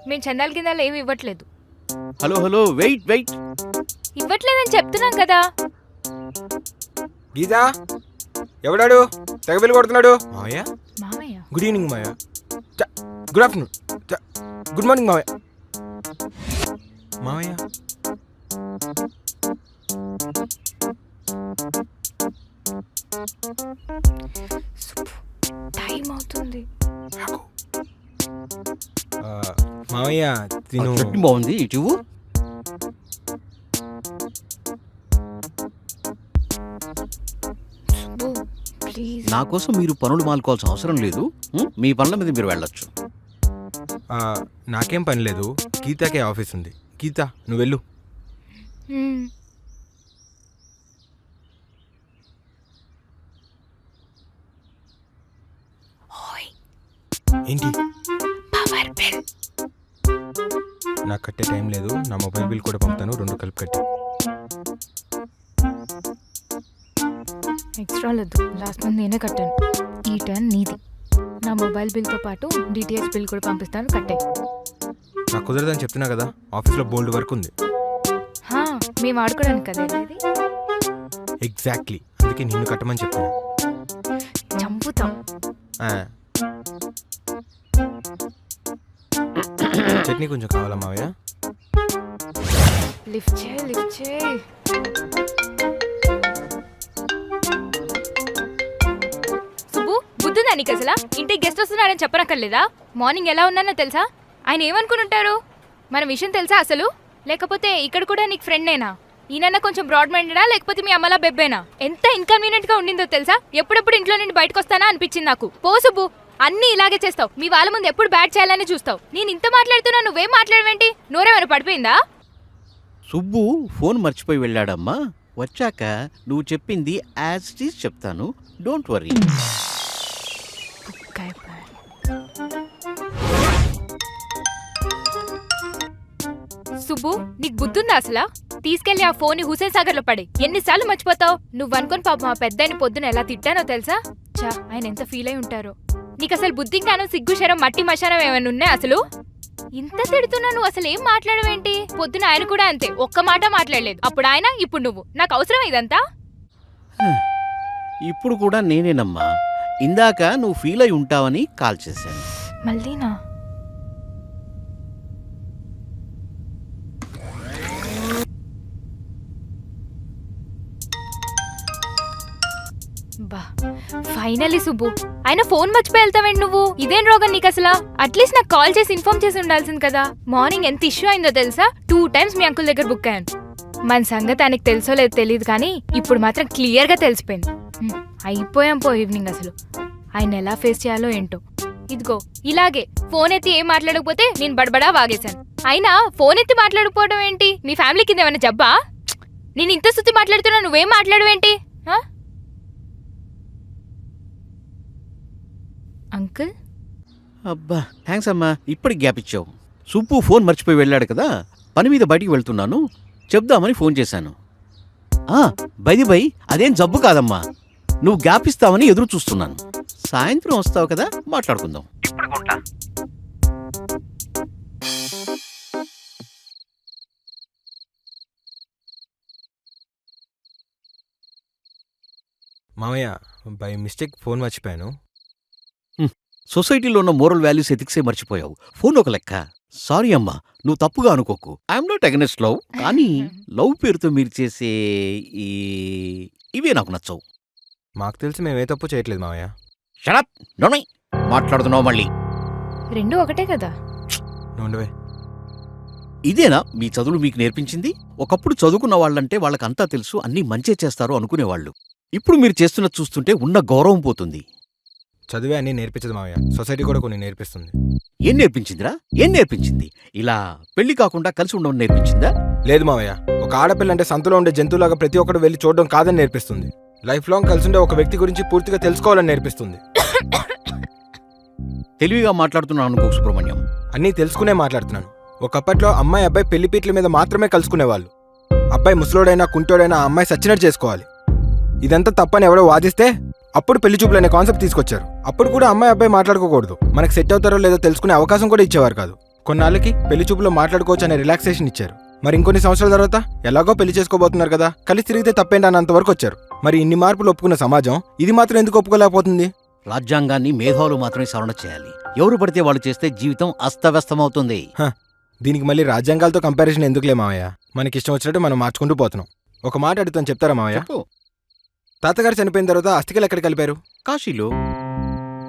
మేము చందాల కిందాలు ఏమి ఇవ్వట్లేదు. Hello hello wait wait. ఇవ్వట్లేదని చెప్తున్నాం కదా. గీతా ఎవడాడు తెగబెల్లి కొడుతున్నాడు? మావయ్య మామయ్య గుడ్ ఈవినింగ్ మావయ్య. Good afternoon. గుడ్ మార్నింగ్ మావయ్య. మావయ్య టైం అవుతుంది. మావయ్య తిను. చట్నీ బాగుంది ఇటు. ప్లీజ్ నా కోసం మీరు పనులు మానుకోవాల్సిన అవసరం లేదు. మీ పనుల మీద మీరు వెళ్ళొచ్చు. నాకేం పని లేదు, గీతాకే ఆఫీస్ ఉంది. గీత నువ్వు వెళ్ళు. ఏంటి? Power bill. నాకు కట్టే టైం లేదు, నా మొబైల్ బిల్ కూడా పంపుతాను, 2 కలిపి కట్టి. ఎక్స్ట్రా లేదు, లాస్ట్ మంత్ నేనే కట్టాను. ఈ టర్న్ నీది. నా మొబైల్ బిల్తో పాటు డిటిహెచ్ బిల్ కూడా పంపిస్తాను, కట్టే. నాకు కుదరదని చెప్తున్నా కదా, ఆఫీస్లో బోల్డ్ వర్క్ ఉంది. మేము ఆడుకోవడానికి కదా ఇది. ఎగ్జాక్ట్లీ, అందుకే నిన్ను కట్టమని చెప్తున్నా. చంపుతాం. చట్నీ కొంచెం కావాలా మావయ్య? లిఫ్ట్ చేయి. సుబ్బు, బుద్ధుందా నీకు అసలు? ఇంటికి గెస్ట్ వస్తున్నారని చెప్పనక్కర్లేదా? మార్నింగ్ ఎలా ఉన్నానో తెలుసా? ఆయన ఏమనుకుని ఉంటారు? మన విషయం తెలుసా అసలు? లేకపోతే ఇక్కడ కూడా నీకు ఫ్రెండేనా? ఈయన కొంచెం బ్రాడ్ మైండెడా లేకపోతే మీ అమ్మలా బెబ్బేనా? ఎంత ఇన్కన్వీనియంట్ గా ఉండిందో తెలుసా? ఎప్పుడెప్పుడు ఇంట్లో నుండి బయటకు వస్తానా అనిపించింది నాకు. పో సుబ్బు, అన్నీ ఇలాగే చేస్తావు. మీ వాళ్ళ ముందు ఎప్పుడు బ్యాట్ చేయాలని చూస్తావు. నేను ఇంత మాట్లాడుతున్నా, నువ్వేం మాట్లాడవేంటి? నోరేమైనా పడిపోయిందా? సుబ్బు ఫోన్ మర్చిపోయి వెళ్ళాడమ్మా. వచ్చాక నువ్వు చెప్పింది యాజ్ ఇట్ ఈజ్ చెప్తాను. Don't worry. సుబ్బు, నీకు బుద్ధుందా అసలు? తీసుకెళ్లి ఆ ఫోన్ ని హుసేన్ సాగర్ లో పడే. ఎన్నిసార్లు మర్చిపోతావు? నువ్వు అనుకుని పాప మా పెద్దాయని పొద్దున ఎలా తిట్టానో తెలుసా? చా, ఆయన ఎంత ఫీల్ అయి ఉంటారో. నీకు అసలు బుద్ధి జ్ఞానం, సిగ్గు శరం, మట్టి మశానం ఏమైనా ఉన్నాయి అసలు? ఇంత తిడుతున్నా నువ్వు అసలు ఏం మాట్లాడవేంటి? పొద్దున ఆయన కూడా అంతే, ఒక్క మాట మాట్లాడలేదు. అప్పుడు ఆయన, ఇప్పుడు నువ్వు. నాకు అవసరం ఇదంతా? ఇప్పుడు కూడా నేనేనమ్మా. ఇందాక నువ్వు ఫీల్ అయి ఉంటావని కాల్ చేశాను. మళ్ళీనా? బా, ఫైనలీ సుబ్బు. ఆయన ఫోన్ మర్చిపోయి వెళ్తావేంటి నువ్వు? ఇదేం రోగం నీకు అసలు? అట్లీస్ట్ నాకు కాల్ చేసి ఇన్ఫార్మ్ చేసి ఉండాల్సింది కదా. మార్నింగ్ ఎంత ఇష్యూ అయిందో తెలుసా? 2 times మీ అంకుల్ దగ్గర బుక్ అయ్యాను. మన సంగతి ఆయనకు తెలుసో లేదో తెలియదు కానీ ఇప్పుడు మాత్రం క్లియర్ గా తెలిసిపోయింది. అయిపోయాం పో ఈవినింగ్. అసలు ఆయన ఎలా ఫేస్ చేయాలో ఏంటో. ఇదిగో ఇలాగే ఫోన్ ఎత్తి ఏం మాట్లాడకపోతే నేను బడబడా వాగేశాను. అయినా ఫోన్ ఎత్తి మాట్లాడకపోవడం ఏంటి? మీ ఫ్యామిలీ కింద ఏమైనా జబ్బా? నేను ఇంత సుత్తి మాట్లాడుతున్నా, నువ్వేం మాట్లాడవేంటి? అంకుల్, అబ్బా థ్యాంక్స్ అమ్మా, ఇప్పటికి గ్యాప్ ఇచ్చావు. సుబ్బు ఫోన్ మర్చిపోయి వెళ్ళాడు కదా, పని మీద బయటికి వెళ్తున్నాను, చెప్దామని ఫోన్ చేశాను. బై అదేం జబ్బు కాదమ్మా, నువ్వు గ్యాప్ ఇస్తావని ఎదురు చూస్తున్నాను. సాయంత్రం వస్తావు కదా, మాట్లాడుకుందాం. మావయ్య బై మిస్టేక్ ఫోన్ మర్చిపోయాను. సొసైటీలో ఉన్న మోరల్ వాల్యూస్ ఎథిక్సే మర్చిపోయావు. ఫోన్ ఒక లెక్క. సారీ అమ్మా, నువ్వు తప్పుగా అనుకోకు. ఐఎమ్ నాట్ అగెన్స్ట్ లవ్, కానీ లవ్ పేరుతో మీరు చేసే ఇవే నాకు నచ్చవు. మాకు తెలిసి మేమే తప్పు చేయట్లేదు మావయ్య. షడప్, నోనై మాట్లాడుతున్నావు మళ్ళీ. రెండు ఒకటే కదా. నుండవే. ఇదేనా మీ చదువులు మీకు నేర్పించింది? ఒకప్పుడు చదువుకున్న వాళ్ళంటే వాళ్ళకంతా తెలుసు, అన్నీ మంచే చేస్తారు అనుకునేవాళ్ళు. ఇప్పుడు మీరు చేస్తున్నది చూస్తుంటే ఉన్న గౌరవం పోతుంది. చదివే అన్నీ నేర్పించదు మావయ్య, సొసైటీ కూడా కొన్ని నేర్పిస్తుంది. ఏం నేర్పించిందిరా? ఏం నేర్పించింది? ఇలా పెళ్లి కాకుండా కలిసి ఉండడం నేర్పించిందా? లేదు మావయ్య, ఒక ఆడపిల్ల అంటే సంతలో ఉండే జంతువులాగా ప్రతి ఒక్కరు వెళ్ళి చూడడం కాదని నేర్పిస్తుంది. లైఫ్ లాంగ్ కలిసి ఉండే ఒక వ్యక్తి గురించి పూర్తిగా తెలుసుకోవాలని నేర్పిస్తుంది. తెలివిగా మాట్లాడుతున్నాను అనుకో సుబ్రహ్మణ్యం. అన్నీ తెలుసుకునే మాట్లాడుతున్నాను. ఒకప్పట్లో అమ్మాయి అబ్బాయి పెళ్లిపీట్ల మీద మాత్రమే కలుసుకునేవాళ్ళు. అబ్బాయి ముసలోడైనా కుంటోడైనా ఆ అమ్మాయి సచ్చినట్టు చేసుకోవాలి. ఇదంతా తప్పని ఎవడో వాదిస్తే అప్పుడు పెళ్లి చూపులు అనే కాన్సెప్ట్ తీసుకొచ్చారు. అప్పుడు కూడా అమ్మాయి అబ్బాయి మాట్లాడుకోకూడదు, మనకు సెట్ అవుతారో లేదో తెలుసుకునే అవకాశం కూడా ఇచ్చేవారు కాదు. కొన్నాళ్ళకి పెళ్లి చూపులో మాట్లాడుకోవచ్చు అనే రిలాక్సేషన్ ఇచ్చారు. మరి ఇంకొన్ని సంవత్సరాల తర్వాత ఎలాగో పెళ్లి చేసుకోబోతున్నారు కదా, కలిసి తిరిగితే తప్పేంటి అన్నంత వరకు వచ్చారు. మరి ఇన్ని మార్పులు ఒప్పుకున్న సమాజం ఇది మాత్రం ఎందుకు ఒప్పుకోలేకపోతుంది? రాజ్యాంగాన్ని మేధావులు మాత్రమే సవరణ చేయాలి. ఎవరు పడితే వాళ్ళు చేస్తే జీవితం అస్తవ్యస్తమవుతుంది. దీనికి మళ్ళీ రాజ్యాంగాలతో కంపారిజన్ ఎందుకులే మావయ్య, మనకి ఇష్టం వచ్చినట్టు మనం మార్చుకుంటూ పోతున్నాం. ఒక మాట అడుగుతాను, చెప్తారా మావయ్య? చెప్పు. తాతగారు చనిపోయిన తర్వాత అస్థికలు ఎక్కడ కలిపారు? కాశీలో.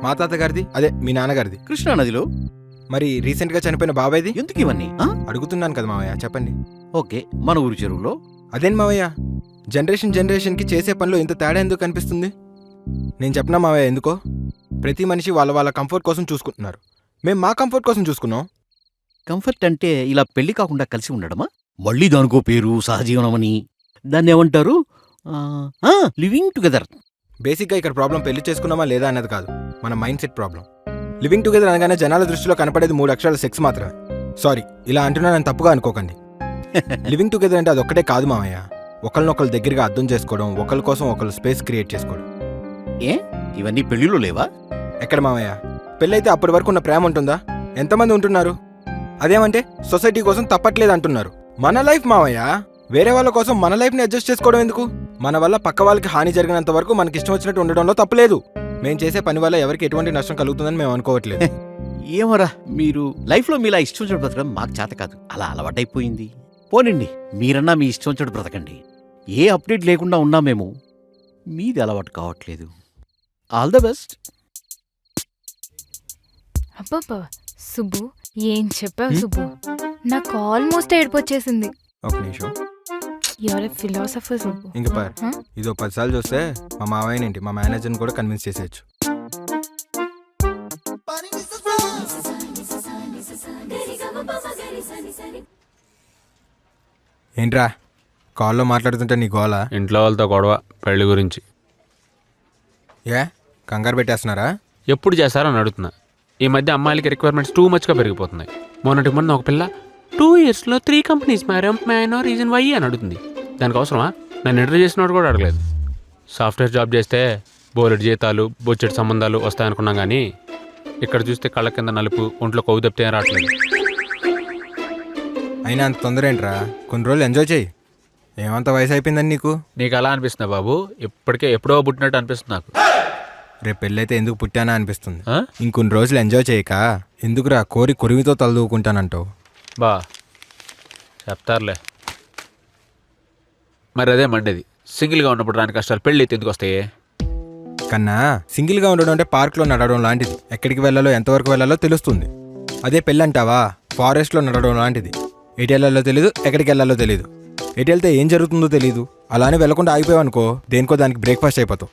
మా తాతగారిది, అదే మీ నాన్నగారిది కృష్ణానదిలో. మరి రీసెంట్ గా చనిపోయిన బాబాయ్ది? ఎందుకు ఇవన్నీ ఆ? అడుగుతున్నాను కదా మావయ్య, చెప్పండి. ఓకే, మన ఊరి చెరువులో. అదేం మావయ్య, జనరేషన్ కి చేసే పనిలో ఇంత తేడా ఎందుకు కనిపిస్తుంది? నేను చెప్పనా మావయ్య ఎందుకో? ప్రతి మనిషి వాళ్ళ కంఫర్ట్ కోసం చూసుకుంటున్నారు. మేము మా కంఫర్ట్ కోసం చూసుకున్నాం. కంఫర్ట్ అంటే ఇలా పెళ్లి కాకుండా కలిసి ఉండడమా? మళ్ళీ దానికో పేరు సహజీవనమని. దాన్ని ఏమంటారు? Living together. బేసిక్గా ఇక్కడ ప్రాబ్లం పెళ్లి చేసుకున్నామా లేదా అన్నది కాదు, మన mind set problem. Living together అనగానే జనాల దృష్టిలో కనపడేది 3 అక్షరాల సెక్స్ మాత్రమే. సారీ, ఇలా అంటున్నానని తప్పుగా అనుకోకండి. లివింగ్ టుగెదర్ అంటే అదొక్కటే కాదు మావయ్య. ఒకరినొకరు దగ్గరగా అర్థం చేసుకోవడం, ఒకరి కోసం ఒకరు స్పేస్ క్రియేట్ చేసుకోవడం. ఏ ఇవన్నీ పెళ్లిలో లేవా? ఎక్కడ మావయ్య, పెళ్ళైతే అప్పటి వరకు ఉన్న ప్రేమ ఉంటుందా? ఎంతమంది ఉంటున్నారు? అదేమంటే సొసైటీ కోసం తప్పట్లేదు అంటున్నారు. మన లైఫ్ మావయ్య, వేరే వాళ్ళ కోసం మన లైఫ్ని అడ్జస్ట్ చేసుకోవడం ఎందుకు? మన వల్ల పక్క వాళ్ళకి హాని జరిగినంత వరకు మనకి ఇష్టం వచ్చినట్టు ఉండడంలో తప్పలేదు. మేము చేసే పని వల్ల ఎవరికి ఎటువంటి నష్టం కలుగుతుందని మేము అనుకోవట్లేదు. ఏమరా మీరు లైఫ్లో మీలా ఇష్టం వచ్చినట్టు బ్రతకడం మాకు చేత కాదు, అలా అలవాటైపోయింది. పోనండి, మీరన్నా మీ ఇష్టం వచ్చినట్టు బ్రతకండి. ఏ అప్డేట్ లేకుండా ఉన్నా మేము, మీది అలవాటు కావట్లేదు. All the best. అబ్బబ్బా సుబ్బు, ఏం చెప్పావు సుబ్బు, నాకు ఆల్మోస్ట్ ఏడుపొచ్చేసింది. ఒక నిమిషం, యూఆర్ ఎ ఫిలాసఫర్ సుబ్బు. ఇంక పార్, ఇదో 10 సార్లు చూస్తే మా మావయ్యనేంటి మా మేనేజర్ని కూడా కన్విన్స్ చేసేయచ్చు. ఏంట్రా కాల్లో మాట్లాడుతుంటే నీ గోల? ఇంట్లో వాళ్ళతో గొడవ పెళ్లి గురించి. ఏ కంగారు పెట్టేస్తున్నారా? ఎప్పుడు చేస్తారని అడుగుతున్నా. ఈ మధ్య అమ్మాయిలకి రిక్వైర్మెంట్స్ టూ మచ్గా పెరిగిపోతున్నాయి. మొన్నటికి మొన్న ఒక పిల్ల 2 yearsలో 3 companies మారాం, మ్యానో రీజన్ వై అని అడుగుతుంది. దానికి అవసరమా? నన్ను ఇంటర్వ్యూ చేసినోడు కూడా అడగలేదు. సాఫ్ట్వేర్ జాబ్ చేస్తే బోలెడు జీతాలు, బొచ్చెడు సంబంధాలు వస్తాయనుకున్నాం, కానీ ఇక్కడ చూస్తే కళ్ళ కింద నలుపు, ఒంట్లో కొవ్వు తప్పితే రావట్లేదు. అయినా అంత తొందర ఏంట్రా, కొన్ని రోజులు ఎంజాయ్ చేయి. ఏమంత వయసు అయిపోయిందని నీకు? నీకు అలా అనిపిస్తుందా బాబు? ఇప్పటికే ఎప్పుడో పుట్టినట్టు అనిపిస్తుంది నాకు. రేపు పెళ్ళైతే ఎందుకు పుట్టానా అనిపిస్తుంది. ఆ? ఇంకొన్ని రోజులు ఎంజాయ్ చేయక ఎందుకురా కోరి కొరివితో తలదూకుంటానంటావు? బా చెప్తారులే. మరి అదే మండేది, సింగిల్గా ఉన్నప్పుడు రాని కష్టాలు పెళ్ళి అయితే ఎందుకు వస్తాయి? కన్నా సింగిల్గా ఉండడం అంటే పార్క్లో నడవడం లాంటిది. ఎక్కడికి వెళ్ళాలో ఎంతవరకు వెళ్ళాలో తెలుస్తుంది. అదే పెళ్ళి అంటావా, ఫారెస్ట్లో నడవడం లాంటిది. ఎటు వెళ్ళాలో తెలీదు, ఎక్కడికి వెళ్ళాలో తెలీదు. ఎటు వెళ్తే ఏం జరుగుతుందో తెలీదు. అలానే వెళ్ళకుండా ఆగిపోయావనుకో దేనికో దానికి బ్రేక్ఫాస్ట్ అయిపోతావు.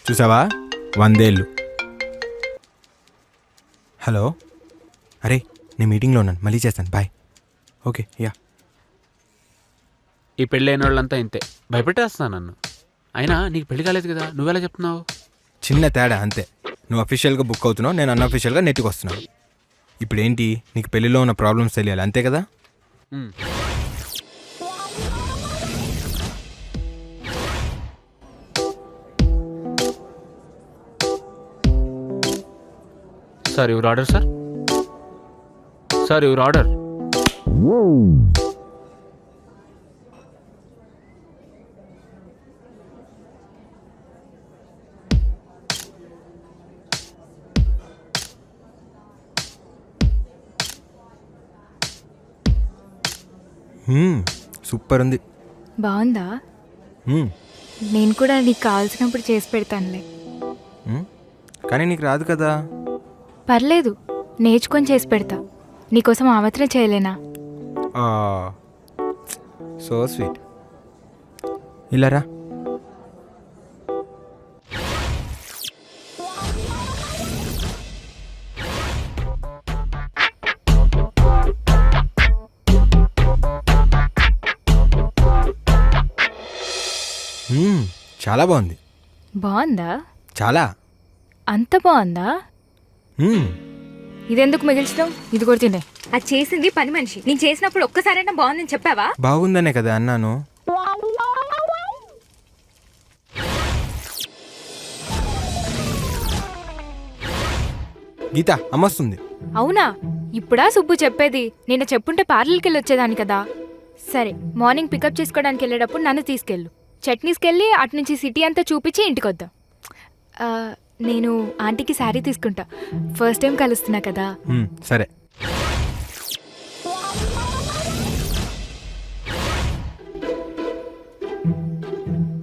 చూసావా 100 ఏళ్ళు. హలో, అరే నేను మీటింగ్లో ఉన్నాను, మళ్ళీ చేస్తాను, బాయ్. Okay yeah. ఈ పెళ్ళి అయిన వాళ్ళంతా ఇంతే, భయపెట్టేస్తున్నా నన్ను. అయినా నీకు పెళ్లి కాలేదు కదా, నువ్వెలా చెప్తున్నావు? చిన్న తేడా అంతే. నువ్వు అఫీషియల్గా బుక్ అవుతున్నావు, నేను అన్అఫీషియల్గా నెట్కి వస్తున్నాను. ఇప్పుడు ఏంటి, నీకు పెళ్ళిలో ఉన్న ప్రాబ్లమ్స్ తెలియాలి అంతే కదా? Sir your order. Sir sir your order. Super ఉంది. బాగుందా? నేను కూడా నీకు కావాల్సినప్పుడు చేసి పెడతానులే. కానీ నీకు రాదు కదా. పర్లేదు, నేర్చుకొని చేసి పెడతా. నీకోసం ఆవత్రం చేయలేనా? So sweet. ఇలా రా. చాలా బాగుంది. బాగుందా? చాలా. అంత బాగుందా? ఇదెందుకు మిగిల్చడం? ఇది కూడా తినే. అది చేసింది పని మనిషి. నేను చేసినప్పుడు ఒక్కసారైనా బాగుందని చెప్పావా? బాగుందనే కదా అన్నాను. గీత అమ్మొస్తుంది. అవునా? ఇప్పుడా సుబ్బు చెప్పేది? నిన్న చెప్పుంటే పార్లర్కి వెళ్ళి వచ్చేదాన్ని కదా. సరే, మార్నింగ్ పికప్ చేసుకోవడానికి వెళ్ళేటప్పుడు నన్ను తీసుకెళ్ళు. చట్నీస్కెళ్ళి అటు నుంచి సిటీ అంతా చూపించి ఇంటికి వద్దాం. నేను ఆంటీకి శారీ తీసుకుంటా. ఫస్ట్ టైం కలుస్తున్నా కదా. సరే.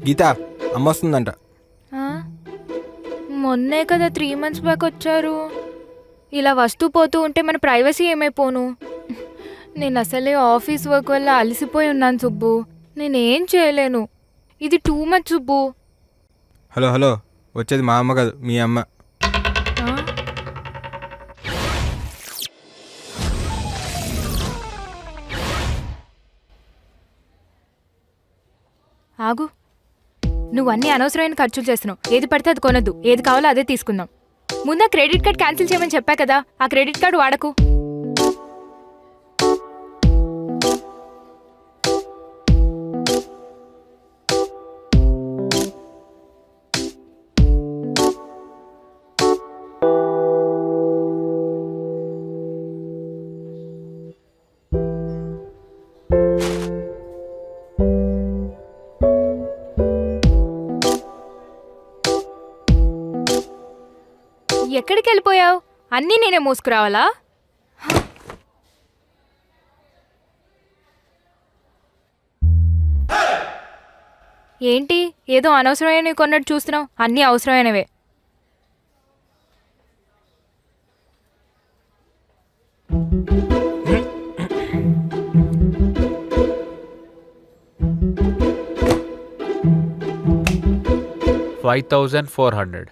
గీత అమ్మొస్తుందంట. ఆ? మొన్నే కదా 3 months బ్యాక్ వచ్చారు. ఇలా వస్తూ పోతూ ఉంటే మన ప్రైవసీ ఏమైపోను? నేను అసలే ఆఫీస్ వర్క్ వల్ల అలసిపోయి ఉన్నాను సుబ్బు. నేనేం చేయలేను. ఇది too much Subbu. Hello hello, వచ్చేది మా అమ్మ కాదు, మీ అమ్మ. ఆ? ఆగు. నువ్వు అన్ని అనవసరమైన ఖర్చులు చేస్తున్నావు. ఏది పడితే అది కొనద్దు. ఏది కావాలో అదే తీసుకుందాం. ముందు క్రెడిట్ కార్డ్ క్యాన్సిల్ చేయమని చెప్పా కదా. ఆ క్రెడిట్ కార్డు వాడకు. ఎక్కడికి వెళ్ళిపోయావు? అన్నీ నేనే మోసుకురావాలా? ఏంటి ఏదో అనవసరమైనవి కొన్నట్టు చూస్తున్నావు? అన్నీ అవసరమైనవే. $5,400.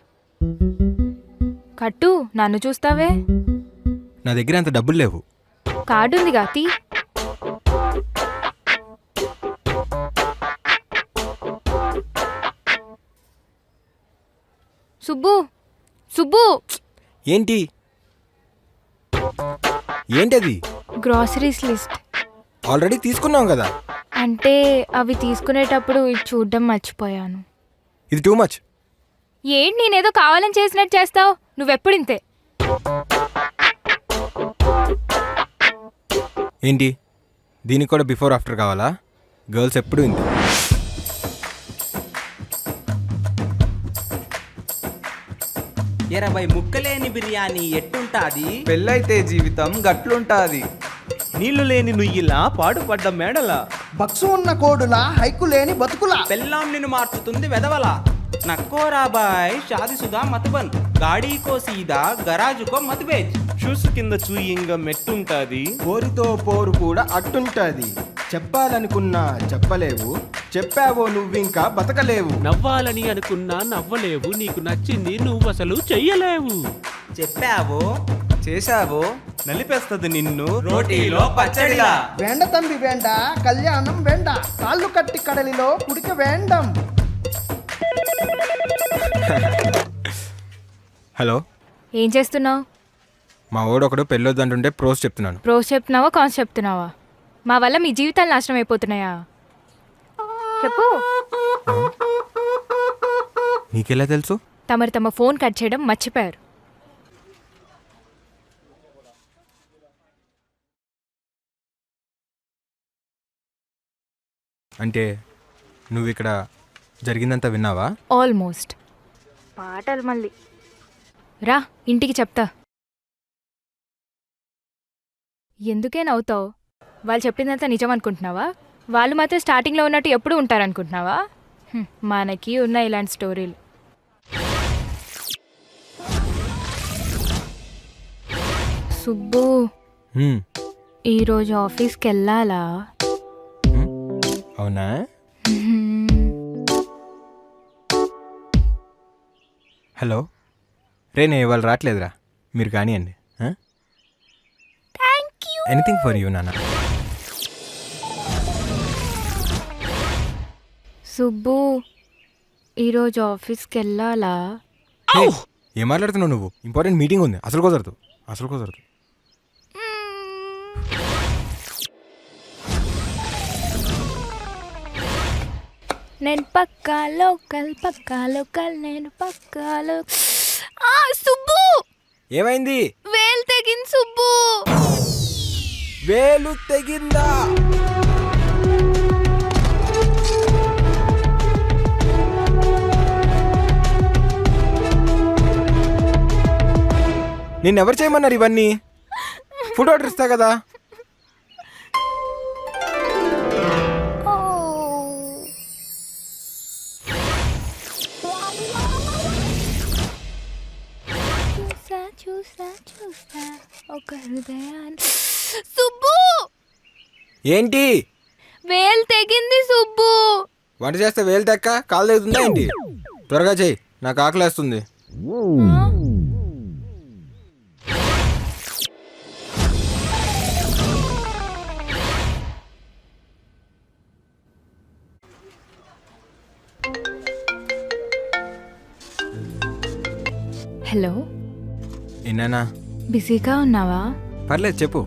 కట్టు. నన్ను చూస్తావే. నా దగ్గర అంత డబ్బులు లేవు. కార్డు ఉందిగా, తీ. సుబ్బు, సుబ్బు. ఏంటి ఏంటది? Groceries list. ఆల్రెడీ తీసుకున్నాం కదా. అంటే అవి తీసుకునేటప్పుడు ఇది చూడ్డం మర్చిపోయాను. ఇది టూ మచ్. ఏంటి నేనేదో కావాలని చేసినట్టు చేస్తావు? నువ్వెప్పుడు ఇంతే. ఏంటి దీనికి కూడా బిఫోర్ ఆఫ్టర్ కావాలా? గర్ల్స్ ఎప్పుడు ఇంతే. ఇరవై ముక్కలేని బిర్యానీ ఎట్టుంటాది? పెళ్ళైతే జీవితం గట్లుంటాది. నీళ్లు లేని నుయ్యిలా పాడుపడ్డ మేడల బక్సు ఉన్న కోడులా హైకు లేని బతుకులా పెళ్ళాం నిన్ను మార్చుతుంది వెదవల. నక్కోరాబాయ్ షాదిసుదా మతబన్ గాడీ కో సీదా గరాజుకో మతబేజ్. షూస్ కింద చూయింగ మెట్టుంటాది. కోరితో పోరు కూడా అట్టుంటది. చెప్పాలనుకున్నా చెప్పలేవు, చెప్పావో నువ్వింకా బతకలేవు. నవ్వాలని అనుకున్నా నవ్వలేవు, నీకు నచ్చింది నువ్వు అసలు చెయ్యలేవు. చెప్పావో చేశావో నలిపేస్తది నిన్ను రోటీలో పచ్చడిలా. వేండ తంబి వేండ, కళ్యాణం వేండ, కాళ్ళు కట్టి కడలిలో కుడిక వేండం. హలో, ఏం చేస్తున్నావు? మా ఓడు ఒకడు పెళ్ళొద్దంటుంటే ప్రోస్ చెప్తున్నాను. ప్రోస్ చెప్తున్నావా, కాన్స్ చెప్తున్నావా? మా వల్ల మీ జీవితాలు నాశనం అయిపోతున్నాయా? చెప్పు. నీకెలా తెలుసు? తమ ఫోన్ కట్ చేయడం మర్చిపోయారు. అంటే నువ్వు ఇక్కడ జరిగిందంతా విన్నావా? ఆల్మోస్ట్. పాటలు మళ్ళీ రా, ఇంటికి చెప్తా. ఎందుకే నవ్వుతావు? వాళ్ళు చెప్పిందంతా నిజం అనుకుంటున్నావా? వాళ్ళు మాత్రం స్టార్టింగ్లో ఉన్నట్టు ఎప్పుడు ఉంటారనుకుంటున్నావా? మనకి ఉన్న ఇలాంటి స్టోరీలు. సుబ్బు, ఈరోజు ఆఫీస్కి వెళ్ళాలా? అవునా? హలో రే, నేను ఇవాళ రావట్లేదురా, మీరు కానివ్వండి. ఎనీథింగ్ ఫర్ యూ నాన్న. సుబ్బు, ఈరోజు ఆఫీస్కి వెళ్ళాలా? ఏం మాట్లాడుతున్నావు నువ్వు? ఇంపార్టెంట్ మీటింగ్ ఉంది, అసలు కుదరదు. నేను పక్కా లోకల్ నేను పక్కా సుబ్బు. ఏమైంది? వేలు తెగింది సుబ్బు. వేలు తెగిందా? నిన్నెవరు చేయమన్నారు ఇవన్నీ? ఫుడ్ ఆర్డర్ ఇస్తా కదా. చూసా ఒక హృదయాన్ని. సుబ్బు, ఏంటి? వేలు తెగింది సుబ్బు. వంట చేస్తే వేలు తెక్క కాలు తెగుతుందా ఏంటి? త్వరగా చెయ్యి, నాకు ఆకలేస్తుంది. హలో, ఎన్నానా? బిజీగా ఉన్నావా? పర్లేదు చెప్పు.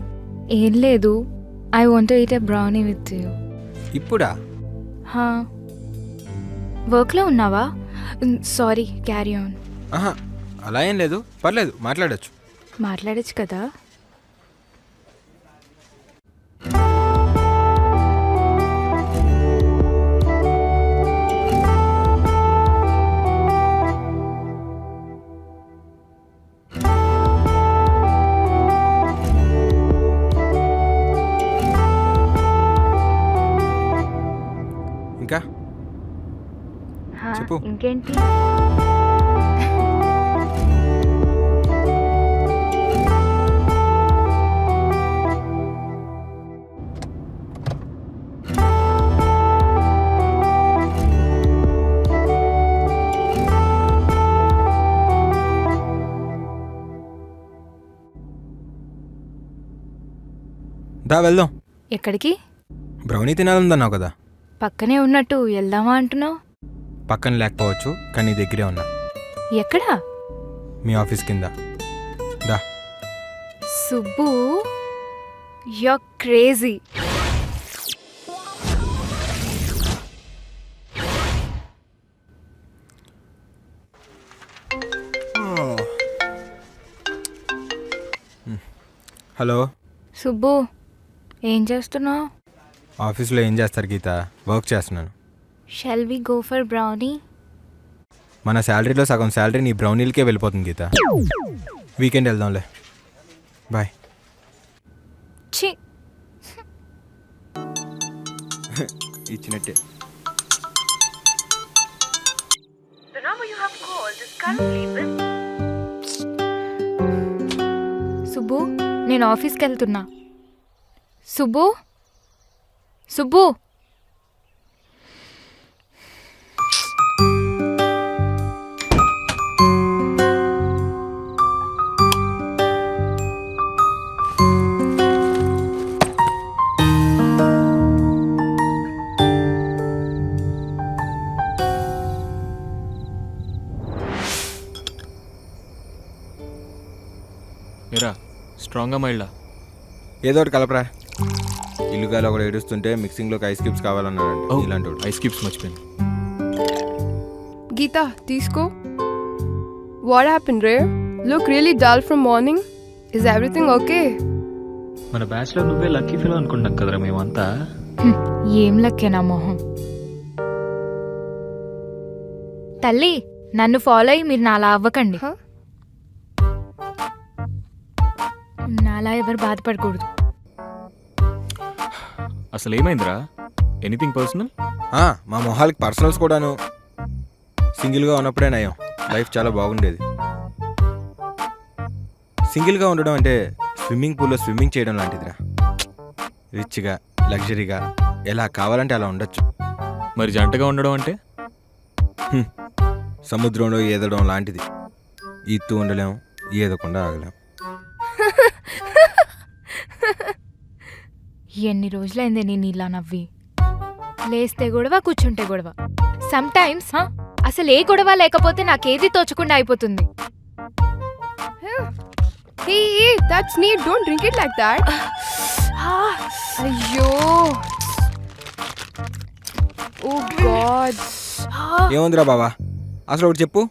ఏం లేదు, I want to eat a brownie with you. ఇప్పుడా? హా, వర్క్లో ఉన్నావా? Sorry, carry on. ఆహా, అలా ఏం లేదు, పర్లేదు మాట్లాడచ్చు. మాట్లాడచ్చు కదా. ఇంకా హా, చెప్పు. ఇంకేంటి? దా వెళ్దాం. ఎక్కడికి? బ్రౌనీ తినాలందన్నావు కదా. పక్కనే ఉన్నట్టు వెళ్దామా అంటున్నావు? పక్కన లేకపోవచ్చు, కానీ నీ దగ్గరే ఉన్నా. ఎక్కడా? మీ ఆఫీస్ కింద. దా. Subbu, you're crazy. Hello. Subbu, ఏం చేస్తున్నావు? ఆఫీస్లో ఏం చేస్తారు గీత? వర్క్ చేస్తున్నాను. Shall we go for brownie? మన శాలరీలో సగం శాలరీ నీ బ్రౌనీలకే వెళ్ళిపోతుంది గీత. వీకెండ్ వెళ్దాంలే. బాయ్. ఛీ, ఇచ్చినట్టే. సుబ్బు, నేను ఆఫీస్కి వెళ్తున్నా. సుబ్బు, సుబ్బు. మీరా స్ట్రాంగ్గా మైల్డా? ఏదో ఒకటి కలపరా. ఇల్లుగాలో ఒకటి ఏడుస్తుంటే మిక్సింగ్లోకి ఐస్ క్యూబ్స్ కావాలన్నాడండి. ఇలాంటి ఐస్ క్యూబ్స్ మర్చిపోయాను. Geeta, తీసుకో. What happened, Ray? Look really dull from morning. Is everything okay? మన బ్యాచ్లో నువ్వే లక్కీ ఫీల్ అనుకుంటాం కదరా మేమంతా. ఏం లక్కేనా మొహం. తల్లి, నన్ను ఫాలో అయ్యి మీరు నాలా అవ్వకండి. Huh? నాలా ఎవరు బాధపడకూడదు. అసలు ఏమైందిరా? Anything personal? మా మొహాలకి పర్సనల్స్ కూడాను. సింగిల్గా ఉన్నప్పుడే నయం. లైఫ్ చాలా బాగుండేది. సింగిల్గా ఉండడం అంటే స్విమ్మింగ్ పూల్లో స్విమ్మింగ్ చేయడం లాంటిదిరా. రిచ్గా, లగ్జరీగా, ఎలా కావాలంటే అలా ఉండొచ్చు. మరి జంటగా ఉండడం అంటే? సముద్రంలో ఈదడం లాంటిది. ఈత్తు ఉండలేం, ఈదకుండా ఆగలేం. ఎన్ని రోజులైంది నేను ఇలా నవ్వి. లేస్తే గొడవ, కూర్చుంటే గొడవ. సమ్ టైమ్స్ అసలు ఏ గొడవ లేకపోతే నాకేది తోచకుండా అయిపోతుంది. Hey, that's neat. Don't drink it like that. అయ్యో, Oh God. ఏముందిరా బావా, అసలు ఒకటి చెప్పు.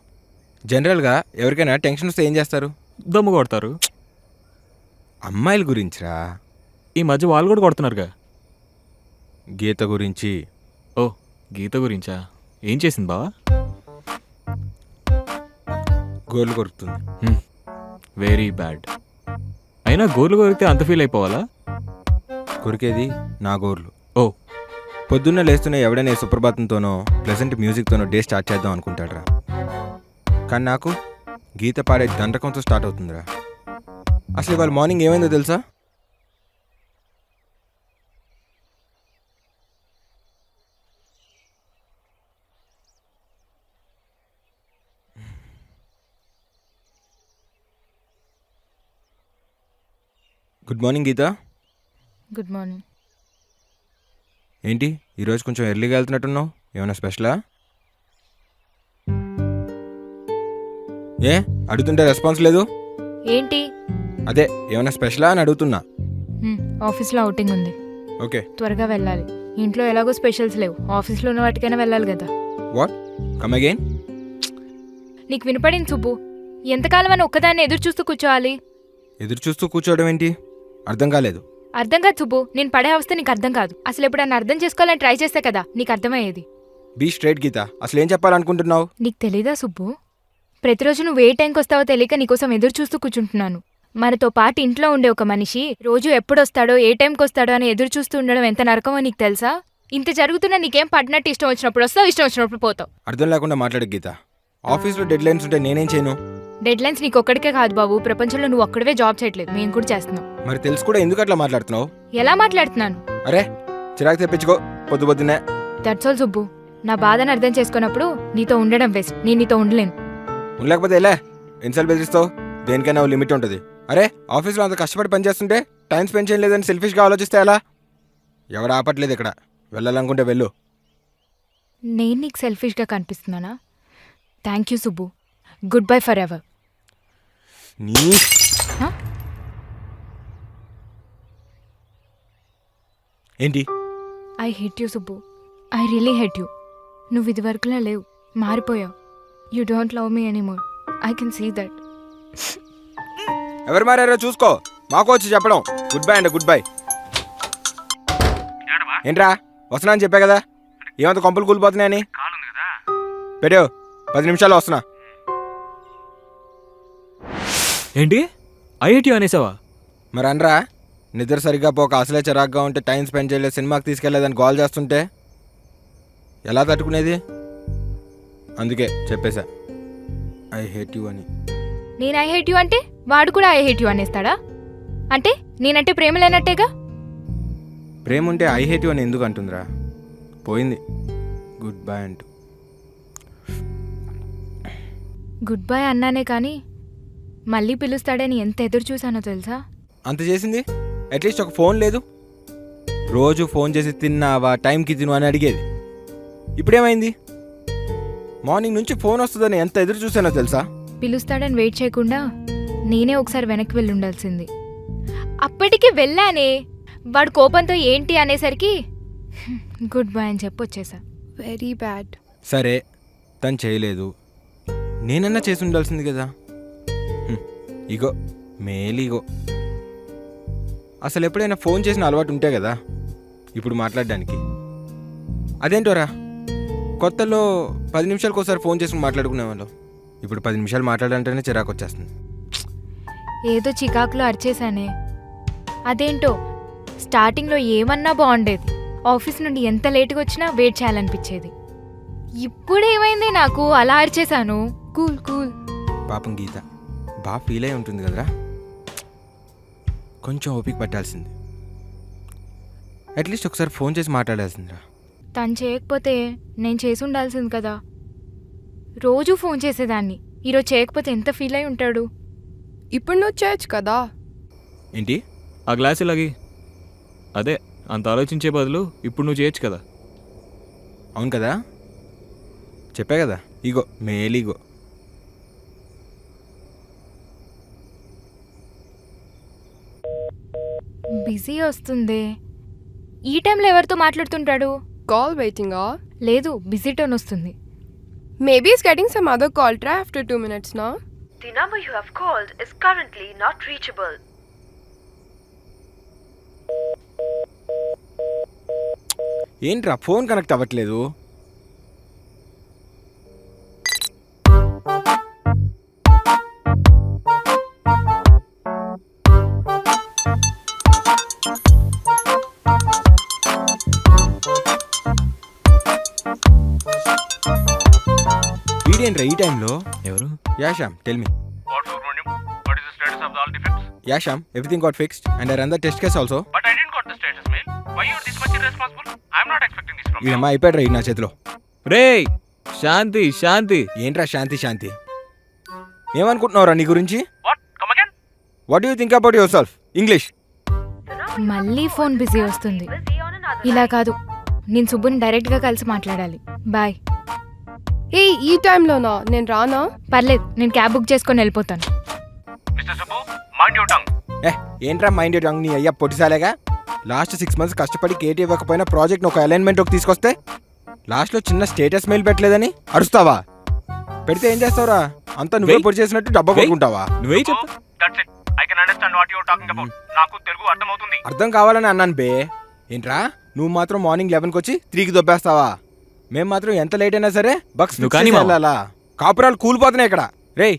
జనరల్గా ఎవరికైనా టెన్షన్ వస్తే ఏం చేస్తారు? దమ్ము కొడతారు. అమ్మాయిల గురించిరా, ఈ మధ్య వాళ్ళు కూడా కొడుతున్నారుగా. గీత గురించి. ఓ గీత గురించా? ఏం చేసింది బావా? గోర్లు కొరుకుతుంది. Very bad. అయినా గోర్లు కొరికితే అంత ఫీల్ అయిపోవాలా? కొరికేది నా గోర్లు. ఓ పొద్దున్న లేస్తూనే ఎవడైనా ఏ సుప్రభాతంతోనో ప్లెజెంట్ మ్యూజిక్తోనో డే స్టార్ట్ చేద్దాం అనుకుంటాడురా. కానీ నాకు గీత పాడే దండకంతో స్టార్ట్ అవుతుందిరా. అసలు ఇవాళ మార్నింగ్ ఏమైందో తెలుసా? Good morning Geeta. Good morning. ఏంటి ఈరోజు కొంచెం ఎర్లీగా వెళ్తున్నట్టున్నావు? ఏమైనా స్పెషలా? ఏ అడుగుతుంటే రెస్పాన్స్ లేదు? ఏంటి? అదే ఏమైనా స్పెషలా అని అడుగుతున్నా. ఆఫీస్లో అవుటింగ్ ఉంది, ఓకే. త్వరగా వెళ్ళాలి. ఇంట్లో ఎలాగో స్పెషల్స్ లేవు, ఆఫీస్లో ఉన్న వాటికైనా వెళ్ళాలి కదా. వాట్? Come again. నీకు వినపడింది సుబ్బు. ఎంతకాలం అని ఒక్కదాన్ని ఎదురు చూస్తూ కూర్చోవాలి? ఎదురు చూస్తూ కూర్చోవడం ఏంటి? అర్థం కాలేదు. అర్థం కాదు సుబ్బు, నేను పడే అవస్థ నీకు అర్థం కాదు. అసలు ఎప్పుడన్నా అర్థం చేసుకోవాలని ట్రై చేస్తే కదా నీకు అర్థమయ్యేది. బీ స్ట్రైట్ గీత. అసలు ఏం చెప్పాలనుకుంటున్నావు? నీకు తెలీదా సుబ్బు? ప్రతిరోజు నువ్వు ఏ టైంకి వస్తావో తెలియక నీకోసం ఎదురు చూస్తూ కూర్చుంటున్నాను. మనతో పాటు ఇంట్లో ఉండే ఒక మనిషి రోజు ఎప్పుడొస్తాడో ఏ టైంకి వస్తాడో అని ఎదురు చూస్తూ ఉండడం ఎంత నరకమో నీకు తెలుసా? ఇంత జరుగుతున్నా నీకేం పడినట్టు ఇష్టం వచ్చినప్పుడు వస్తావు, ఇష్టం వచ్చినప్పుడు పోతావు. అర్థం లేకుండా మాట్లాడు గీత. ఆఫీస్లో డెడ్ లైన్స్ ఉంటే నేనేం చేయను? డెడ్ లైన్స్ నీకు ఒక్కడికే కాదు బాబు, ప్రపంచంలో నువ్వు ఒక్కడవే జాబ్ చేయట్లేదు, మేము కూడా చేస్తున్నాం. మరి తెలుసు కూడా ఎందుకు అట్లా మాట్లాడుతున్నావు? ఎలా మాట్లాడుతున్నాను? అరే చిరాకు తెప్పించుకో పొద్దు పొద్దునే. That's all Subbu. నా బాధను అర్థం చేసుకున్నప్పుడు నీతో ఉండడం బెస్ట్. నేను నీతో ఉండలేను. ఉండలేకపోతే ఎలా? ఎన్నిసార్లు బెదిరిస్తావు? దేనికైనా ఓ లిమిట్ ఉంటుంది. అరే ఆఫీస్లో అంత కష్టపడి పనిచేస్తుంటే టైం స్పెండ్ చేయలేదని సెల్ఫిష్గా ఆలోచిస్తే ఎలా? ఎవడ ఆపట్లేదు ఇక్కడ. వెళ్ళాలనుకుంటే వెళ్ళు. నేను నీకు సెల్ఫిష్గా కనిపిస్తున్నానా? Thank you Subbu. Goodbye forever. నీ ఏంటి? I hate you Subbu. I really hate you. నువ్వు ఇది వరకులా లేవు, మారిపోయావు. You don't love me anymore. I can see that. ఎవరు మారారో చూసుకో. మాకు వచ్చి చెప్పడం గుడ్ బై అండి. గుడ్ బై ఏంట్రా? వస్తున్నా అని చెప్పా కదా. ఏమంత కొంపలు కూలిపోతున్నాయని పెట్టావు. 10 నిమిషాల్లో వస్తున్నా. ఏంటి ఐఐటి అనేసావా? మరి అనరా, నిద్ర సరిగ్గా పోక అసలే చిరాగ్గా ఉంటే టైం స్పెండ్ చేయలేదు, సినిమాకి తీసుకెళ్లేదని కాల్ చేస్తుంటే ఎలా తట్టుకునేది? అందుకే చెప్పేశా ఐ హేట్ యూ అని. నేను ఐ హేట్ యూ అంటే వాడు కూడా ఐ హేట్ యూ అనేస్తాడా? అంటే నేనంటే ప్రేమ లేనట్టేగా. ప్రేమ ఉంటే ఐ హేట్ యూ అని ఎందుకు అంటుందిరా? పోయింది గుడ్ బై అంటూ. గుడ్ బై అన్నానే కానీ మళ్ళీ పిలుస్తాడని ఎంత ఎదురు చూసానో తెలుసా? అంత చేసింది. అట్లీస్ట్ ఒక ఫోన్ లేదు. రోజు ఫోన్ చేసి తిన్నావా, టైంకి తిను అని అడిగేది. ఇప్పుడేమైంది? మార్నింగ్ నుంచి ఫోన్ వస్తుందని ఎంత ఎదురు చూసానో తెలుసా? పిలుస్తాడని వెయిట్ చేయకుండా నేనే ఒకసారి వెనక్కి వెళ్ళి ఉండాల్సింది. అప్పటికి వెళ్ళానే. వాడు కోపంతో ఏంటి అనేసరికి గుడ్ బై అని చెప్పి వచ్చేసా. Very bad. సరే తను చేయలేదు, నేనన్నా చేసి ఉండాల్సింది కదా. ఇగో మేలీగో. అసలు ఎప్పుడైనా ఫోన్ చేసిన అలవాటు ఉంటే కదా ఇప్పుడు మాట్లాడడానికి. అదేంటోరా, కొత్తలో 10 నిమిషాలకు ఒకసారి ఫోన్ చేసుకుని మాట్లాడుకునేవాళ్ళం. ఇప్పుడు 10 నిమిషాలు మాట్లాడాలంటేనే చిరాకు వచ్చేస్తుంది. ఏదో చికాకులో అరిచేశానే. అదేంటో స్టార్టింగ్లో ఏమన్నా బాగుండేది. ఆఫీస్ నుండి ఎంత లేటుగా వచ్చినా వెయిట్ చేయాలనిపించేది. ఇప్పుడేమైంది నాకు అలా అరిచేశాను? Cool, cool. పాపం గీత బాగా ఫీల్ అయి ఉంటుంది కదరా. కొంచెం ఓపిక పట్టాల్సింది. అట్లీస్ట్ ఒకసారి ఫోన్ చేసి మాట్లాడాల్సిందిరా. తను చేయకపోతే నేను చేసి ఉండాల్సింది కదా. రోజూ ఫోన్ చేసేదాన్ని, ఈరోజు చేయకపోతే ఎంత ఫీల్ అయి ఉంటాడు? ఇప్పుడు నువ్వు చేయొచ్చు కదా. ఏంటి? ఆ గ్లాస్ ఇలాగి. అదే అంత ఆలోచించే బదులు ఇప్పుడు నువ్వు చేయొచ్చు కదా. అవును కదా, చెప్పా కదా. ఇగో మేలీగో. బిజీ వస్తుంది. ఈ టైంలో ఎవరితో మాట్లాడుతుంటాడు? Call waiting, or లేదు, బిజీ టోన్ వస్తుంది. maybe he's getting some other call. Try after 2 minutes now. The number you have called is currently not reachable. ఏంట్రా ఫోన్ కనెక్ట్ అవ్వట్లేదు? వీడేంట్రా ఈ టైంలో? ఎవరు? Yeah Shyam, tell me. Yeah Shyam, everything got fixed and I run the test case also. వీడమ్మా అయిపోయాడు రా ఈ నా చేతిలో. రేయ్ శాంతి శాంతి. ఏంట్రా శాంతి శాంతి? ఏమనుకుంటున్నావురా నీ గురించి? What do you think about your self? English. మళ్ళీ ఫోన్ బిజీ వస్తుంది. ఇలా కాదు, నేను సుబ్బుని డైరెక్ట్గా కలిసి మాట్లాడాలి. బాయ్. ఏ ఈ టైంలోనా? నేను రానా? పర్లేదు, నేను క్యాబ్ బుక్ చేసుకొని వెళ్ళిపోతాను. ఏంట్రా మైండ్ టాంగ్ నీ అయ్యా పొట్టిసాలేగా. లాస్ట్ 6 months కష్టపడి కేటీ ఇవ్వకపోయినా ప్రాజెక్ట్ ఒక అలైన్మెంట్ ఒక తీసుకొస్తే లాస్ట్లో చిన్న స్టేటస్ మెయిల్ పెట్టలేదని అరుస్తావా? పెడితే ఏం చేస్తావురా? అంతా నువ్వే పొడి చేసినట్టు డబ్బా కొట్టుకుంటావా? నువ్వే చెప్పు. అర్థం కావాలని అన్నాను బే. ఏంట్రా నువ్వు మాత్రం మార్నింగ్ 11కి వచ్చి 3కి దొబ్బేస్తావా? మేము మాత్రం ఎంత లేట్ అయినా సరే బక్స్ వెళ్ళాలా? కాపురాలు కూలిపోతున్నాయి ఇక్కడ. రేయ్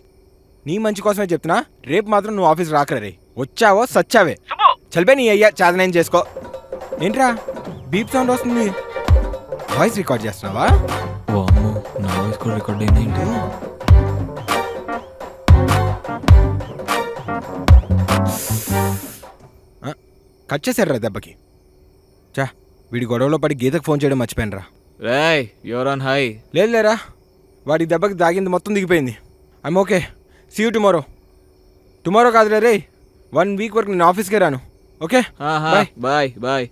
నీ మంచి కోసమే చెప్తున్నా, రేపు మాత్రం నువ్వు ఆఫీస్ రాకరా. రే వచ్చావో సచ్చావే. చలిపే నీ అయ్యా చాదనేం చేసుకో. ఏంట్రా బీప్ సౌండ్ వస్తుంది? వాయిస్ రికార్డ్ చేస్తున్నావా? ఓ అమ్మో, నా వాయిస్ కూడా రికార్డ్ అయిందేంటి? కట్ చేశారా దెబ్బకి? చా వీడి గొడవలో పడి గీతకు ఫోన్ చేయడం మర్చిపోయాను రా. రేయ్ యువర్ ఆన్ హై. లేదు లేరా, వాడి దెబ్బకి దాగింది మొత్తం దిగిపోయింది. I'm okay, see you tomorrow. Tomorrow కాదులే రే, 1 week వరకు నేను ఆఫీస్కే రాను. Okay bye bye bye.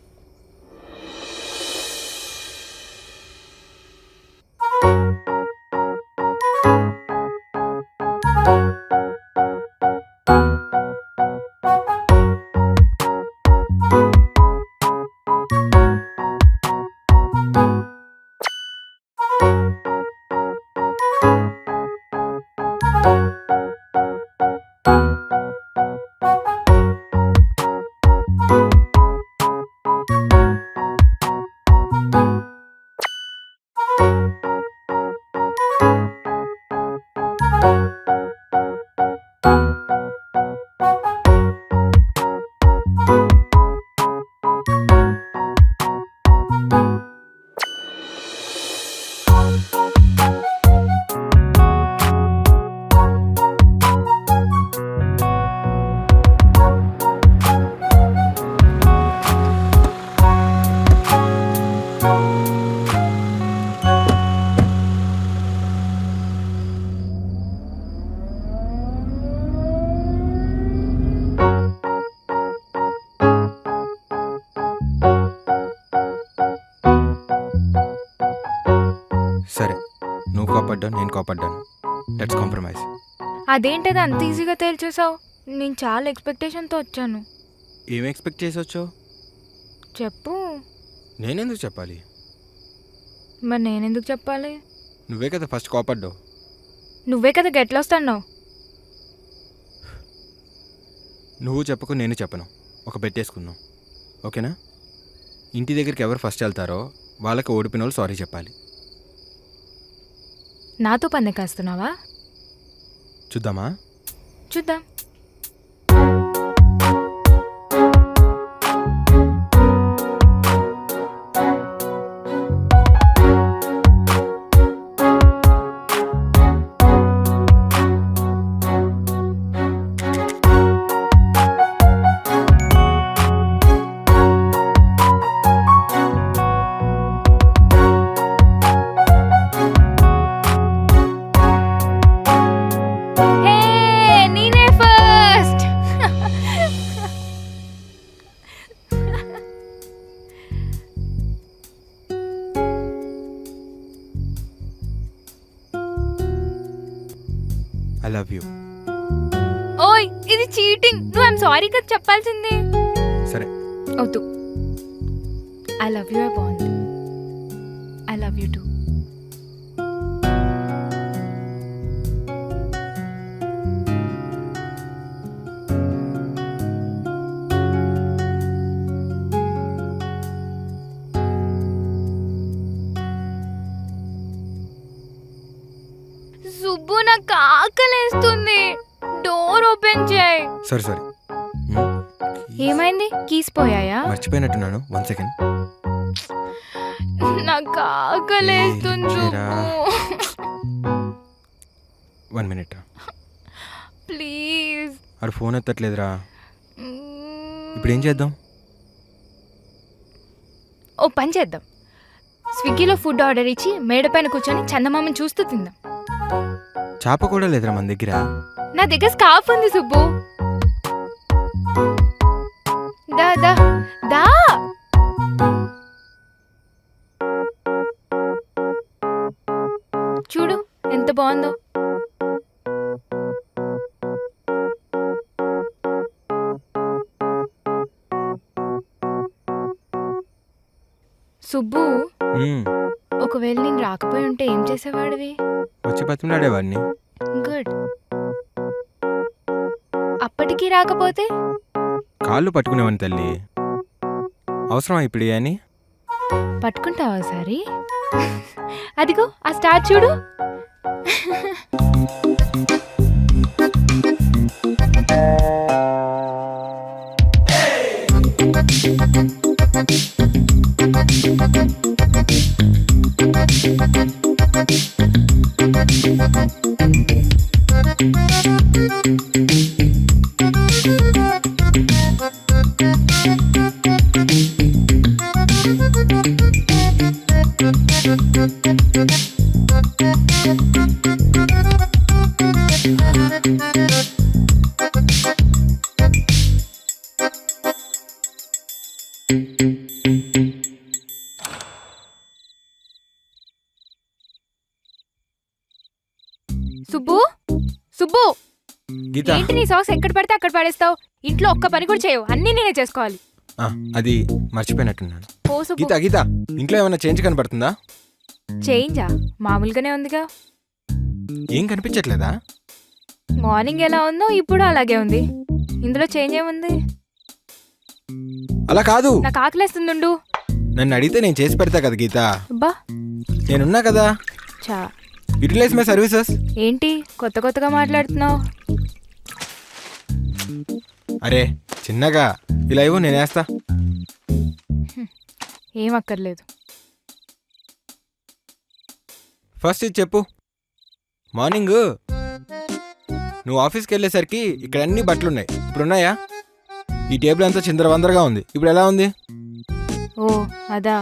సరే, నువ్వు కోపడ్డాను, నేను కోపడ్డాను. Let's compromise. అదేంటది అంత ఈజీగా తేల్చేసావు? నేను చాలా ఎక్స్పెక్టేషన్తో వచ్చాను. ఏం ఎక్స్పెక్ట్ చేసి వచ్చావు? చెప్పు. నేనెందుకు చెప్పాలి? మరి నేనెందుకు చెప్పాలి? నువ్వే కదా ఫస్ట్ కోపడ్డావు. నువ్వే కదా గెట్లొస్తాన్నావు. నువ్వు చెప్పకు, నేను చెప్పను. ఒక బెట్టేసుకుందాం, ఓకేనా? ఇంటి దగ్గరికి ఎవరు ఫస్ట్ వెళ్తారో వాళ్ళకి ఓడిపోయిన వాళ్ళు సారీ చెప్పాలి. నాతో పన్ను కాస్తున్నావా? చూద్దామా? చూద్దాం. I love you. ఓయ్ ఇది చీటింగ్. నువ్వు ఐమ్ సారీ కదా చెప్పాల్సింది. సరే వద్దు. I love you. I want. I love you two. Subbu నాకు ఆకలేస్తుంది, డోర్ ఓపెన్ చేయి. సరే సరే. ఏమైంది? కీస్ పోయాయా? మర్చిపోయినట్టున్నాను. 1 సెకండ్. నాకు ఆకలేస్తుంది ఏడ్చేరా. సుబ్బు. 1 మినిట్. ప్లీజ్. ఆడు ఫోన్ ఎత్తట్లేదురా. ఇప్పుడు ఏం చేద్దాం? ఓ పని చేద్దాం, స్విగ్గీలో ఫుడ్ ఆర్డర్ ఇచ్చి మేడ పైన కూర్చొని చందమామని చూస్తూ తిందాం. చేప కూడా లేదురా మన దగ్గర. నా దగ్గర స్కార్ఫ్ ఉంది సుబ్బు. దా దా దా. చూడు ఎంత బాగుందో. సుబ్బు, ఒకవేళ నేను రాకపోయి ఉంటే ఏం చేసేవాడివి? వచ్చి బతిమలాడేవాడిని. గుడ్. అప్పటికీ రాకపోతే కాళ్ళు పట్టుకునేవాడిని తల్లి. అవసరమా ఇప్పుడు అని? పట్టుకుంటావా సారి? అదిగో ఆ స్టార్ చూడు. సుబ్బు, సుబ్బు, గీత, ఏంటి నీ సాక్స్ ఎక్కడ పడితే అక్కడ పడేస్తావు? ఇంట్లో ఒక్క పని కూడా చేయవు, అన్నీ నేనే చేసుకోవాలి. అది మర్చిపోయినట్టున్నాను. ఓ సుబ్బు. గీత గీత, ఇంట్లో ఏమైనా చేంజ్ కనపడుతుందా? చేంజా? మామూలుగానే ఉందిగా. ఏం కనిపించట్లేదా? మార్నింగ్ ఎలా ఉందో ఇప్పుడు అలాగే ఉంది. ఇందులో చేంజ్ ఏముంది? అలా కాదు, నాకు ఆకలేస్తుందుండు. నన్ను అడిగితే నేను చేసి పెడతా కదా గీత. అబ్బా నేనున్నా కదా. చా, యూటిలైజ్ మై సర్వీసెస్. ఏంటి కొత్త కొత్తగా మాట్లాడుతున్నావు? అరే చిన్నగా ఇలా ఇవ్వు, నేనేస్తా. ఏం అక్కర్లేదు. ఫస్ట్ ఇది చెప్పు. మార్నింగ్ నువ్వు ఆఫీస్కి వెళ్ళేసరికి ఇక్కడ అన్ని బట్టలు ఉన్నాయి, ఇప్పుడున్నాయా? ఈ టేబుల్ అంతా చిందరవందరగా ఉంది, ఇప్పుడు ఎలా ఉంది? ఓ అదా,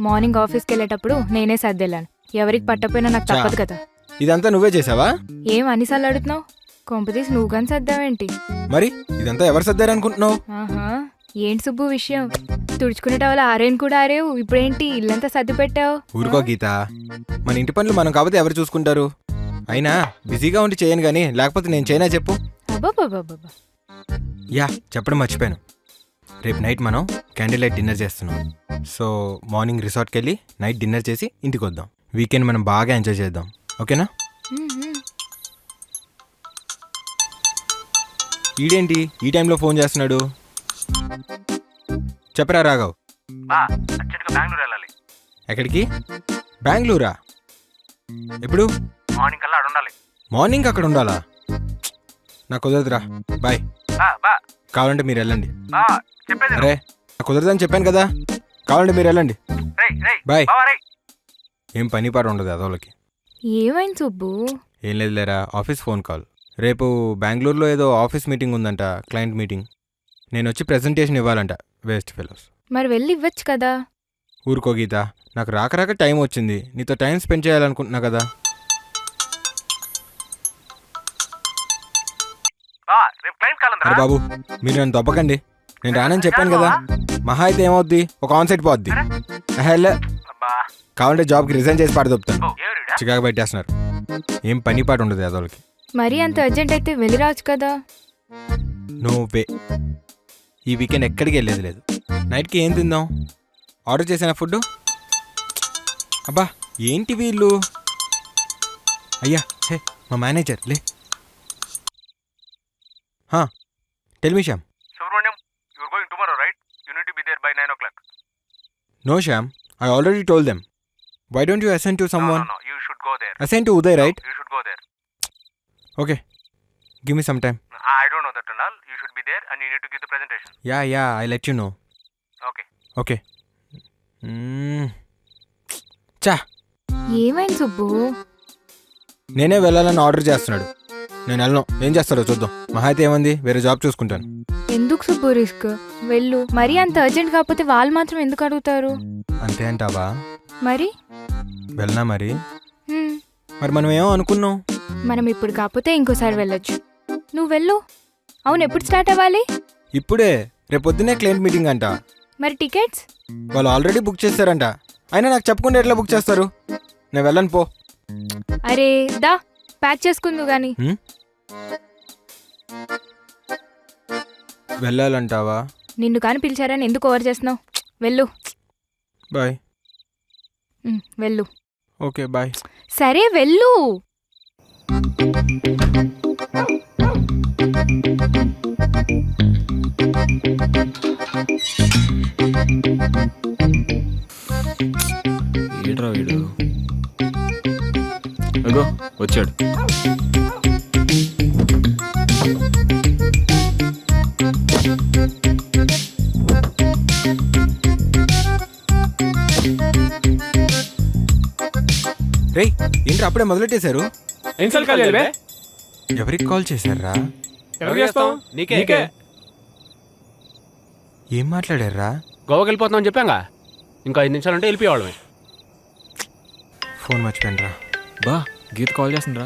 మార్నింగ్ ఆఫీస్కి వెళ్ళేటప్పుడు నేనే సర్దేలాను. ఎవరికి పట్టపోయినా నాకు తప్పదు కదా. ఇదంతా నువ్వే చేసావా? ఏం అన్నిసార్లు అడుగుతున్నావు? కొంపతీసి నువ్వు కానీ సర్దావేంటి? మరి ఇదంతా ఎవరు సర్దారనుకుంటున్నావు? ఆహా, ఏంటి సుబ్బు విషయం? తుడుచుకునేట వల్ల ఆరేను కూడా ఆరేవు, ఇప్పుడేంటి ఇల్లంతా సర్ది పెట్టావు? ఊరుకో గీత, మన ఇంటి పనులు మనం కాబట్టి ఎవరు చూసుకుంటారు? అయినా బిజీగా ఉండి చేయను కానీ, లేకపోతే నేను చేయనా చెప్పు? అబ్బాబాబాబా. యా, చెప్పడం మర్చిపోయాను. రేపు నైట్ మనం క్యాండిల్ లైట్ డిన్నర్ చేస్తున్నాం. సో మార్నింగ్ రిసార్ట్కి వెళ్ళి నైట్ డిన్నర్ చేసి ఇంటికి వద్దాం. వీకెండ్ మనం బాగా ఎంజాయ్ చేద్దాం, ఓకేనా? ఈడేంటి ఈ టైంలో ఫోన్ చేస్తున్నాడు? చెప్పరా రాఘవ్. బెంగళూరు వెళ్ళాలి. ఎక్కడికి? బెంగళూరా? ఎప్పుడు? మార్నింగ్ కల్లా ఆడ ఉండాలి. మార్నింగ్ అక్కడ ఉండాలా? నాకు కుదరదురా, బాయ్. కావాలంటే మీరు వెళ్ళండి. అరే నాకు కుదరదని చెప్పాను కదా, కావాలంటే మీరు వెళ్ళండి. బాయ్. ఏం పని పాట ఉండదు అదోళ్ళకి. ఏమైంది సుబ్బు? ఏం లేదు లేరా, ఆఫీస్ ఫోన్ కాల్. రేపు బెంగళూరులో ఏదో ఆఫీస్ మీటింగ్ ఉందంట, క్లయింట్ మీటింగ్. నేను వచ్చి ప్రెజెంటేషన్ ఇవ్వాలంట. Waste fellows. మరి వెళ్ళి ఇవ్వచ్చు కదా. ఊరుకో గీత, నాకు రాక టైం వచ్చింది, నీతో టైం స్పెండ్ చేయాలనుకుంటున్నా కదా. అరే బాబు, మీరు నన్ను దొబ్బకండి. నేను రానని చెప్పాను కదా. మహా అయితే ఏమవుద్ది, ఒక ఆన్సైట్ పోద్ది. హెల్ కావాలంటే జాబ్కి రిజైన్ చేసి పాడదొప్పుతాను. చికాకు పెట్టేస్తున్నారు. ఏం పని పాట ఉండదు అదోళ్ళకి. మరీ అంత అర్జెంట్ అయితే వెళ్ళి రావచ్చు కదా. నో వే, ఈ వీకెండ్ ఎక్కడికి వెళ్ళేది లేదు. నైట్కి ఏం తిందాం? ఆర్డర్ చేసిన ఫుడ్. అబ్బా ఏంటి వీళ్ళు? అయ్యా హే, మా మేనేజర్ లే. Tell me Shyam. Subramaniam, you are going tomorrow, right? You need to be there by 9 o'clock. No Shyam, I already told them. Why don't you assign to someone? No, you should go there. Assign to Uday, right? You should go there. Okay give me some time. I don't know that and all. You should be there and you need to give the presentation. Yeah I let you know. Okay. Okay. చా ఏమైంది సుబ్బు? నేనే వెళ్ళాలని order చేస్తున్నాడు. నేను వెళ్ళను. ఏం చేస్తాడో చూద్దాం. మహా అయితే ఏమంది, వేరే జాబ్ చూసుకుంటాను. ఎందుకు సుబ్బు రిస్క్? వెళ్ళు. మరీ అంత అర్జెంట్ కాకపోతే వాళ్ళు మాత్రం ఎందుకు అడుగుతారు? అంతే అంటావా? మరి వెళ్ళనా మరి? హ్మ్, మరి మనం ఏమో అనుకున్నాం. మనం ఇప్పుడు కాకపోతే ఇంకోసారి వెళ్ళొచ్చు. నువ్వు వెళ్ళు. అవును, ఎప్పుడు స్టార్ట్ అవ్వాలి? ఇప్పుడే. రేపొద్దునే క్లయింట్ మీటింగ్ అంట. మరి టికెట్స్? వాళ్ళు ఆల్రెడీ బుక్ చేస్తారంట. అయినా నాకు చెప్పకుండా ఎట్లా బుక్ చేస్తారు? నేను వెళ్ళను పో. అరే దా, ప్యాక్ చేసుకుందు గాని. వెళ్ళాలంటావా? నిన్ను కాని పిలిచారని ఎందుకు ఓవర్ చేస్తున్నావు? వెళ్ళు. బాయ్. వెళ్ళు. Okay bye. సరే వెళ్ళు. ఏడ్రా వీడు. అగో వచ్చాడు. రేయ్ ఏంట్రా అప్పుడే మొదలెట్టేశారు? ఎన్నిసార్లు కాల్ చేయాలి బే? ఎవరికి కాల్ చేశారా? ఎవరికి చేస్తాం? నీకే. ఏం మాట్లాడారా? గోవాకి వెళ్ళిపోతున్నాం చెప్పాంగా. ఇంకా 5 నిమిషాలు అంటే వెళ్ళిపోయేవాళ్ళమే. ఫోన్ మర్చిపోయినరా? బా గీత కాల్ చేస్తుండ్రా.